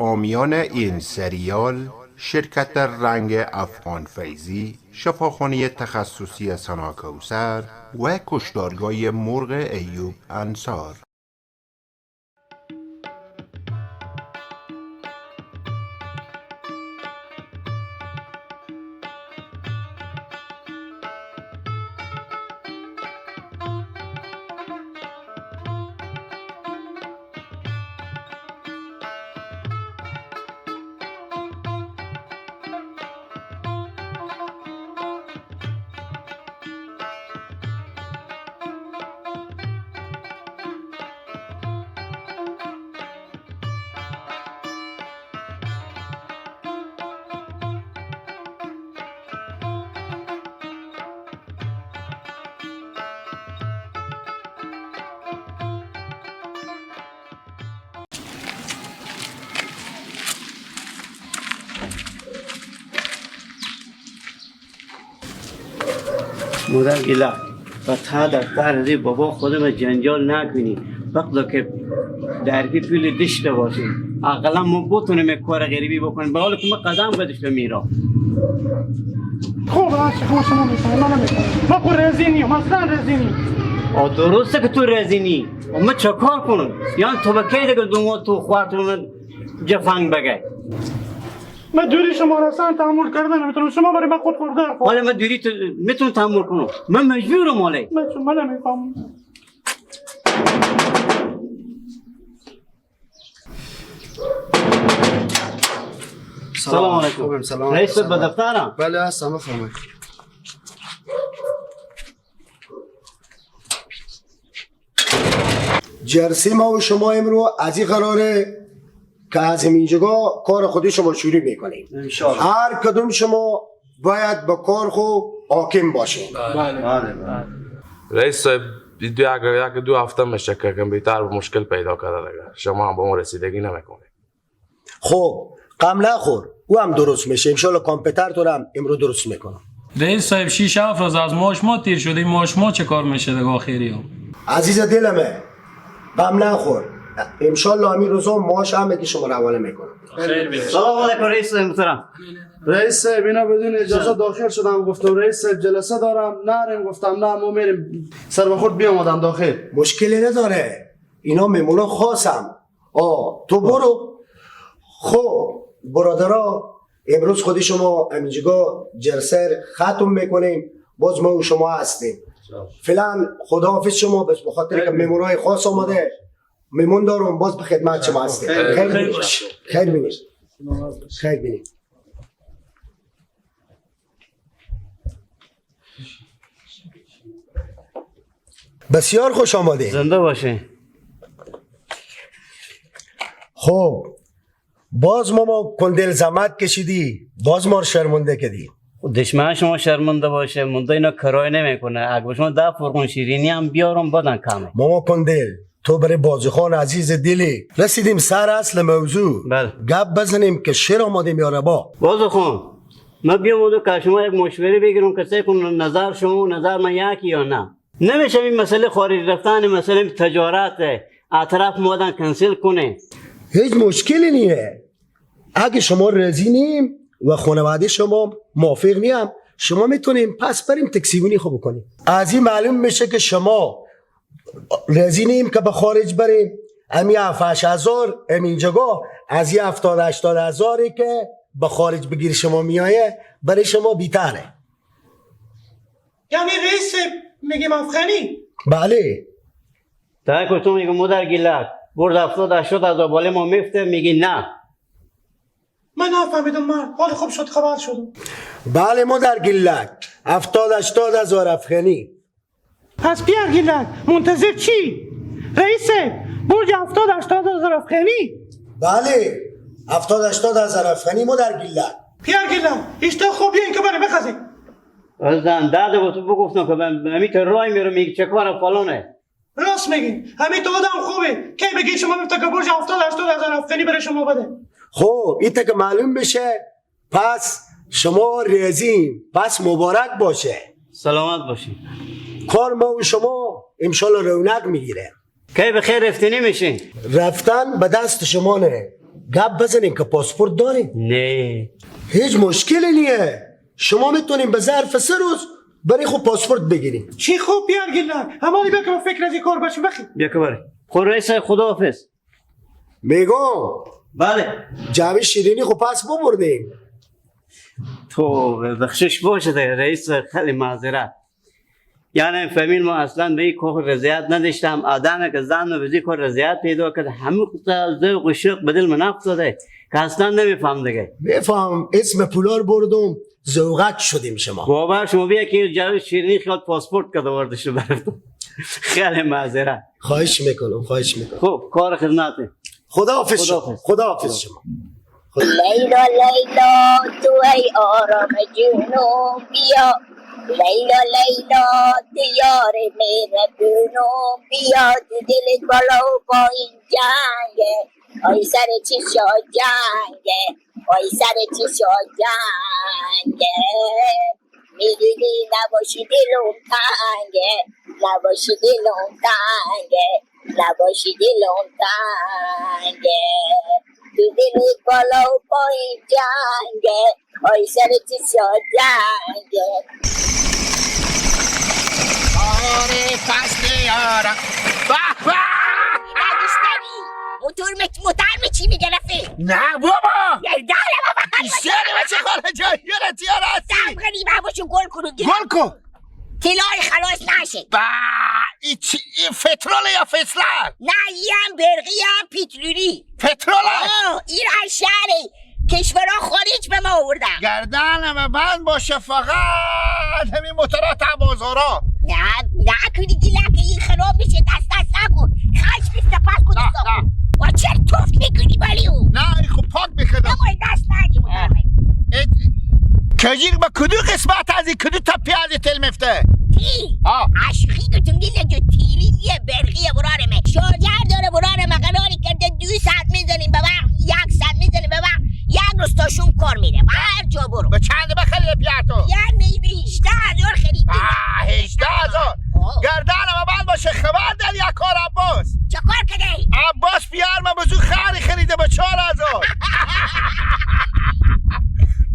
حامیان این سریال شرکت رنگ افغان فیضی، شفاخانه تخصصی ثنا کوثر و کشتارگاه مرغ ایوب انصار. مادر گله و تا دفتر ری بابا خودم جنجال نکنی وقتی که درگی پیل داشته باشیم اقلا ما بتونیم یک کار غریبی بکنیم به حال که ما قدم بدشته میرم. خوب هستی خوب شما میکنم من نمیکنم ما پر رزینیم اصلا رزینیم. درسته که تو رزینی ما چه کار کنم یعنی تو بکی دیگه دوما تو خوارتون جفنگ بگه. من دوری شما را اصلا تحمل کردن نمیتونم شما برای من خود خورده. حالا من دوری تو میتونم تحمل کنم من مجبورم حاله. من شما نمیفهم. سلام علیکم. سلام. رئیس به دفترم. بله هستم بفرمایید. جرسی ما و شما امرو از این قراره که از اینجا کار خودی شما شروع میکنیم. انشاءالله. هر کدوم شما باید با کار خود حاکم باشین. بله. رئیس صاحب اگر دو هفته میشه که کامپیوتر مشکل پیدا کرده دیگه شما هم با ما رسیدگی نمیکنه. خب غم نخور او هم درست میشه انشالله کامپیوتر تو هم امرو درست میکنم. رئیس صاحب 6 روز از ماش ما تیر شده ماش ما چه کار میشه دیگه آخری ها. عزیز دلمه غم نخور انشالله همین روزا ماش هم که شما رو حواله میکنم. سلام علیکم رئیس محترم. رئیس صاحب اینا بدون اجازه داخل شدم گفتم رئیس صاحب جلسه دارم نریم گفتم نه ما میریم سر بخورد بیامدن داخل. مشکلی نداره اینا میمونا خاصم. تو برو. خب برادرها امروز خودی شما همینجا جلسه ختم میکنیم باز ما و شما هستیم فعلا خداحافظ شما بس بخاطر که میمونای خاص آمده میمون دارم باز به خدمت شما هستیم. خیر بینید. بسیار خوش آمده. زنده باشه. خب باز ما کندل زحمت کشیدی باز ما رو شرمنده کردی. دشمن شما شرمنده باشه منده اینا کرای نمیکنه اگه شما 10 فرقون شیرینی هم بیارم بدن کامه. ماما کندل تو برای بازیخان عزیز دلی رسیدیم سر اصل موضوع. بله. گپ بزنیم که شیر آماده میاره با بازیخان من بیام که شما یک مشوره بگیرم که سه کنم نظر شما و نظر من یکی یا نه. نمیشه این مسئله خارج رفتن مسئله تجارت اطراف مودن کنسل کنه. هیچ مشکلی نیه. اگه شما راضی نیم و خانواده شما موافق نیم شما میتونیم پس بریم تکسیبونی خوب کنیم. از این معلوم میشه که شما راضی نیم که به خارج بریم امی 7,000 اینجا از این 70-80 هزاری که به خارج بگیر شما میایه برای شما بیتره. یعنی رئیس میگیم افغانی؟ بله. تا کتون میگه مادر گیلک برد 70-80 هزار بالا ما میفته میگی نه. من نفهمیدم من حال خوب شد خبر شدم. بله مادر گیلک 70-80 هزار افغانی. پس پیر گیلک منتظر چی؟ رئیس برج 70-80 هزار افغانی؟ بله 70-80 هزار افغانی مادر گیلک. پیر گیلک اشتا خوبیه این که برای بخزی. زن داده با تو بگفتم که من همی تو رای میرم میگه چه کار فلانه. راست میگین همین تو آدم خوبه که بگی شما میفته که برج 70-80 هزار افغانی برای شما بده. خب این تا که معلوم بشه پس شما راضیم پس مبارک باشه. سلامت باشین. کار ما و شما انشالله رونق میگیره. کی به خیر رفتنی میشین؟ رفتن به دست شما نه گپ بزنیم که پاسپورت داریم. نه هیچ مشکلی نیه. شما میتونیم به ظرف 3 روز برای خود پاسپورت بگیریم. چی خوب بیار گیلن همانی بیا که ما فکر از این کار باشیم بخی بیا که بره. خود رئیس خداحافظ. میگم بله جعبه شیرینی خب پس ببردیم. تو بخشش باشه دیگه رئیس، خیلی معذرت. یعنی فامیل ما اصلا به این کار رضایت نداشتم. آدمی که زن و بزی کار رضایت پیدا کرد همه ذوق و شوق به دل من افتاده که اصلا نمیفهم دیگه. میفهم اسم پولار بردم ذوقت شدیم شما. بابا شما بیا که جواب شیرینی خیال پاسپورت کده وردشو برفتم. خیلی معذرت. خواهش میکنم. خب کار خدمته. خداحافظ شما. خداحافظ شما. لیلا لیلا تو ای آرام جنوب بیا، لیلا لیلا تو یار مهربونم بیا، تو دلت بالا و پایین جنگه، آی سر چی شا جنگه، آی سر چی شا جنگه، میدونی نباشی دلم تنگه، نباشی دلم تنگه، نباشی دلم تنگه، تو دلت بالا و پایین جنگه، آی سر چی شا جنگه. آره فصل یارم به به ندیستنی موتور چی میگرفه؟ نه بابا یرداره بابا شیری بچه خاله جایی رتی ها راستی دم کنی باباشو گل کنو گل کن تلای خلاص نشه. با این پترول یا فسلر؟ نه این برقی هم پیترولی. پترول؟ این از شهر کشورها خارج به ما آوردن. گردنم بند باشه فقط همین موتورات بازارا. نه کنی دیلم که این خراب میشه دست نکن خش بیسته پس کن دستا و چرا توفت میکنی بالی او؟ نه این خوب پاک میکنم. نمای دست نگی مطمئن کجیر با کدو قسمت از این کدو تپی از این تل مفته؟ تی؟ عشقی گتون دیل جو تیریه برقیه برارمه شارجر داره برارمه قراری کرده 2 ساعت میزنیم به وقت 1 ساعت میزنیم به وقت 1 روز تاشون کار میره و هر جا برو. به چند بخری پیاتو؟ یعنی به 18,000 خریدیم. 18,000 گردنم بند باشه خبر داری یک کار عباس؟ چه کار کده؟ عباس بیار من بزو خری خریده به 4,000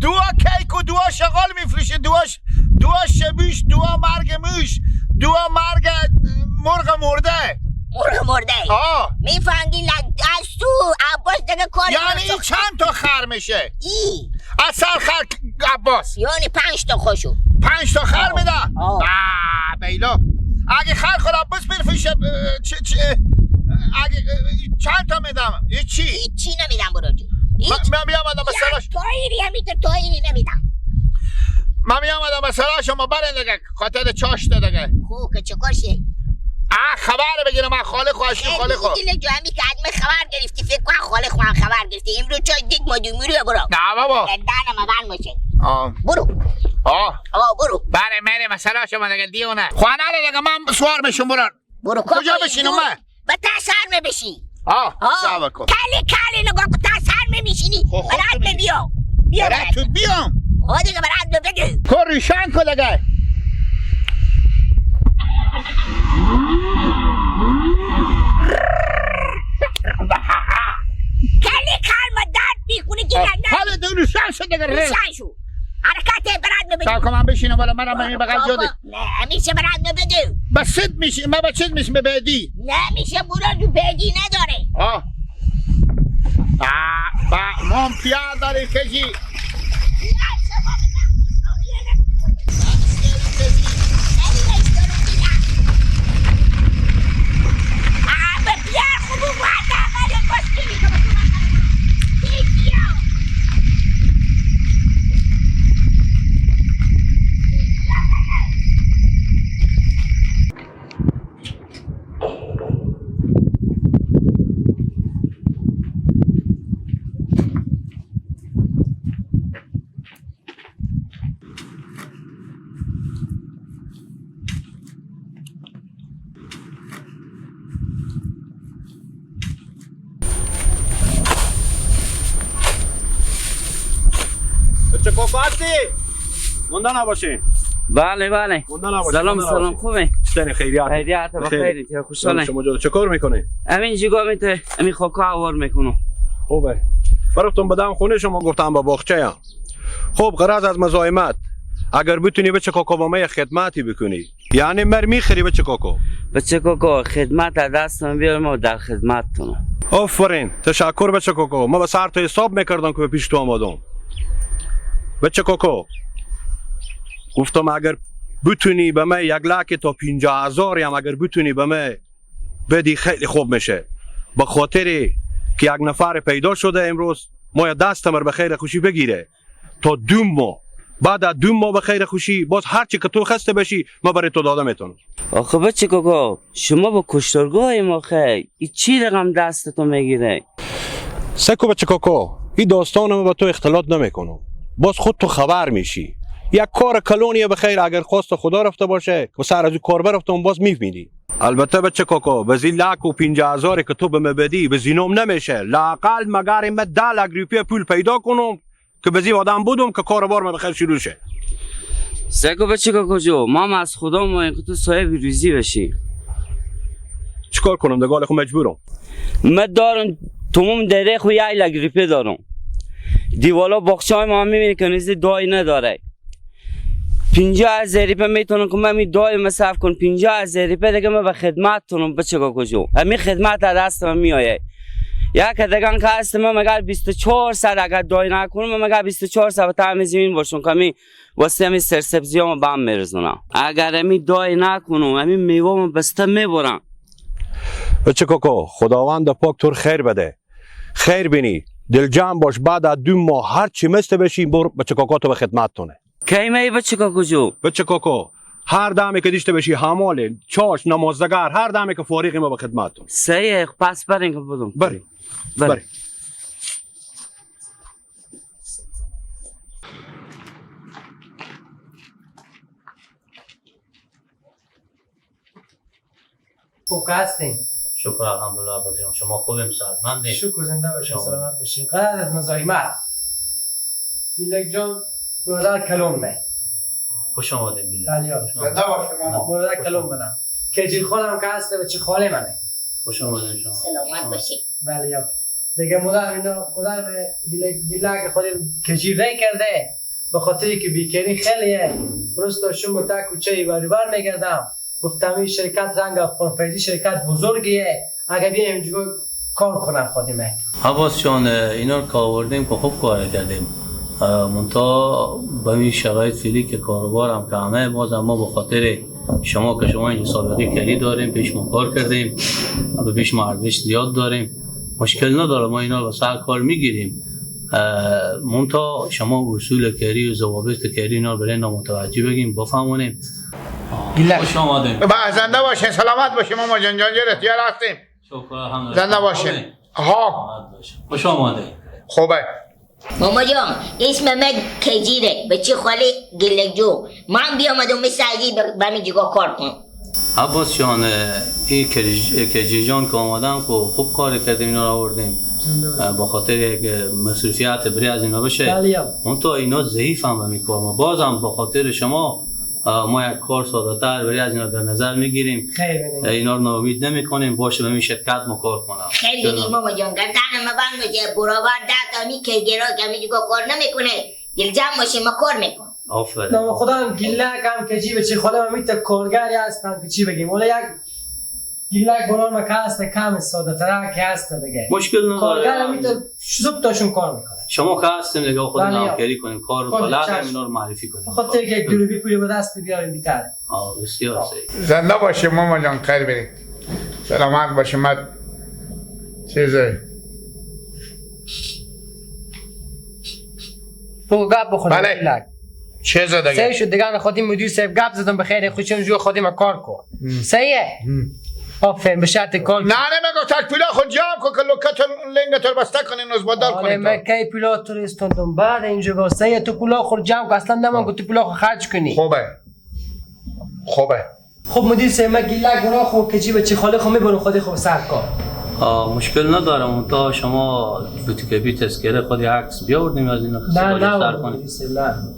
دوا کیک و دوا شغال میفروشه دوا شبیش دوا مرگ موش دوا مرگ مرغ مرده میفهمدی از تو عباس دیگه کاری یعنی این چند تا خر میشه؟ ای از سر خر عباس یعنی 5 تا خوشو 5 تا خر میدن؟ بیلا اگه خر خود عباس بفروشه اگه چند تا میدم؟ چی نمیدم برو جو من بیام آدم بسراش تایری همیتر تایری نمیدم من بیام آدم بسراش ما برن دیگه خاطر چاشته دیگه خوب که چه کارشه؟ خبر بگیرم من خاله خواشی خاله خوا دیگه جو همی که عدم خبر گرفتی فکر کن خاله خواه خبر گرفتی امرو چای دید مادومی رو برو نه بابا دانم من باشه برو برو بله مره مسئله شما دیگه دیونه خواه نده دیگه من سوار میشم برو کجا بشینم من؟ به تسر میبشی صبر کن کلی نگاه کن تسر میبشینی برات بیا برات تو بیام دیگه برات بگه کن ریشن کن دیگه کلی کار مدد میکنه که حالا دو ریشن شد دیگه ریشن شو حرکت برات بگه تا من بشینم بالا منم همین بغل جاده نه میشه برات بگه بسید میشه من بچید میشه به بعدی نمیشه برو جو بعدی نداره ما پیاد داری کجی چه کوکاتی؟ مونده نباشین. بله سلام خوبه؟ چطوری خیریات؟ خیریات بخیر خوشحالم. شما چه کار میکنی؟ همین جگاه میته همین خوکا آور میکنم. خوبه. برفتم به دم خونه شما گفتم با باغچه هم. خب غرض از مزاحمت اگر بتونی بچه کاکا با من خدمتی بکنی، یعنی مر میخری بچه کاکا. بچه کاکا خدمت از دستم بیارم و در خدمتتونم. آفرین، تشکر بچه کاکا. ما به سر تو حساب میکردم که به پیش تو آمدم. بچه کاکا گفتم اگر بتونی به من 1,00,000 تا 50,000 هم اگر بتونی به من بدی خیلی خوب میشه، به خاطر که یک نفر پیدا شده امروز ما یا دستمر به خیر خوشی بگیره تا 2 ماه. بعد از 2 ماه به خیر خوشی باز هر چی که تو خسته بشی ما برای تو داده میتونم. آخه بچه کاکا شما با کشتارگاه ما خیلی چی رقم دستتو میگیره؟ سکو بچه کاکا این داستان ما با تو اختلاط نمیکنم، باز خود تو خبر میشی. یک کار کلونیه به خیر اگر خواست خدا رفته باشه و سر از او کار برفتم باز میبینی. البته بچه کاکا به زی 1,50,000 که تو به من بدی به زینوم نمیشه. لاقل مگر من 10,00,000 روپیه پول پیدا کنم که به زی آدم بودم که کاروبار من بخیر شروع شه. سکو بچه کاکا جو ما از خدا ما که تو صاحب روزی بشی. چیکار کنم دگال خود مجبورم. من دارم تمام دره خو 1,00,000 روپیه دارم. دیوالا باغچه های ما هم میبینی که نزدیک دایی نداره. 50,000 روپیه میتونم که من می دای مصرف کنم. 50,000 روپیه دیگه من به خدمتتونم بچه کاکا جو. همین خدمت از دست من میآید. یک دگان که هست من مگر 2400 اگر دای نکنم من مگر 2400 به تعمیر زمین باشم که همین واسه همین سرسبزی ها بهم میرزونم. اگر همین دای نکنم همین میوه من بسته میبرم. بچه کاکا خداوند پاک تو خیر بده، خیر بینی، دل جمع باش. بعد از 2 ماه هر چی مسته بشی برو بچه کاکا تو به خدمتتونه. کی می بچه کاکا جو؟ بچه کاکا هر دمی که دیشته بشی حمال چاش نمازدگر هر دمی که فارغی ما به خدمتتون. صحیح پس برین که بودم. بریم. خوب هستین؟ شکر الحمدلله بازیان شما خوبیم سلامتین؟ شکر زنده باشین سلامت باشین. قرار از مزاحمت گیلک جان برادر کلون می خوش آمدید میگم. زنده باشین برادر کلون منم. کجی خانم که هسته بچه خاله منه. خوش آمدید شما. سلامت باشین. بله دیگه مادر به گیلک خود کجی وی کرده به خاطری که بیکاری خیلیه. روز داشتم با تا کوچه بر میگردم گفتم این شرکت رنگ افغان فیضی شرکت بزرگیه اگه بیایم اینجا کار کنم خودمه. حواس جان اینا رو که آوردیم که خوب کار کردیم. منتها به این شرایط فعلی که کاروبار هم کمه باز ما به خاطر شما که شما اینجا سابقه کاری داریم پیش ما کار کردیم به پیش ما ارزش زیاد داریم مشکل نداره ما اینا رو سر کار میگیریم. منتها شما اصول کاری و ضوابط کاری اینا رو برای متوجه بگیم بفهمونیم. خوش آمدیم. زنده باشین سلامت باشین ماما جان اختیار هستیم. شکر الحمدلله. زنده باشین. خوش آمدید. خوبه. ماما جان اسم من کجیره بچه خاله گیلک جو. من بیامدم مثل اگه به همین جگاه کار کنم. عباس جان این کجی جان که آمدن که خوب کار کردیم اینا رو آوردیم با خاطر یک مصرفیت بری از اینا بشه. منتها اینا ضعیف هم همین کار ما بازم با خاطر شما ما یک کار ساده تر بری از اینا در نظر میگیریم. اینا رو ناامید نمی کنیم باشه به این شرکت ما کار کنم. خیلی بینیم ماما جان گردن ما بند باشه برابر 10 تا می که گرا که همین جگاه کار نمیکنه دل جمع باشه ما کار میکنم. آفرین. نام خدا هم گیلک هم کجی بچه خاله هم میت کارگری هستن که چی بگیم ولی یک گیلک بنام که هست کم ساده تر که هست دیگه مشکل نداره. کارگر هم میت صبح تاشون کار میکنه. شما که هستیم دیگه خود همکاری کنیم کار رو بلد اینا رو معرفی کنیم. خاطر که یک دروبی پولی به دست بیاریم بیتره. بسیار صحیح. زنده باشیم ماما جان خیر برید. سلامت باشیم. من چیزه تو گپ بخونم. بله. چه زده صحیح شد دیگه خودی مدیر صاحب گپ زدم بخیر خوشم جو خودم کار کن. صحیحه؟ آفرین به شرط کار. نه نمیگو تک پولا خود جام کو که لوکاتون لنگتر بسته کنین نزبادار کنین. من کی پولا تو استوندم بعد اینجا واسه تو پولا خود جام که اصلا نمون که تو پولا خرج کنی. خوبه. خب مدیر صاحب من گیلک گناه خو کجی بچه خاله خو میبرم خودی خو سر کار. مشکل نداره منتها شما فوتوکپی تذکره خود عکس بیاوردیم از اینا سر کنیم.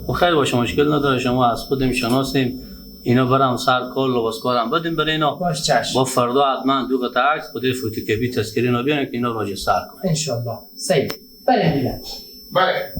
و خیر باشه مشکل نداره شما از خودم شناسیم اینا برام سر کار لباس کارم بدیم برای اینا. باش چشم. با فردا حتما 2 قطعه عکس خود فوتوکپی تذکره اینا بیارین که اینا راجع سر کنیم. ان شاء الله. صحیح. بریم دیگه. بله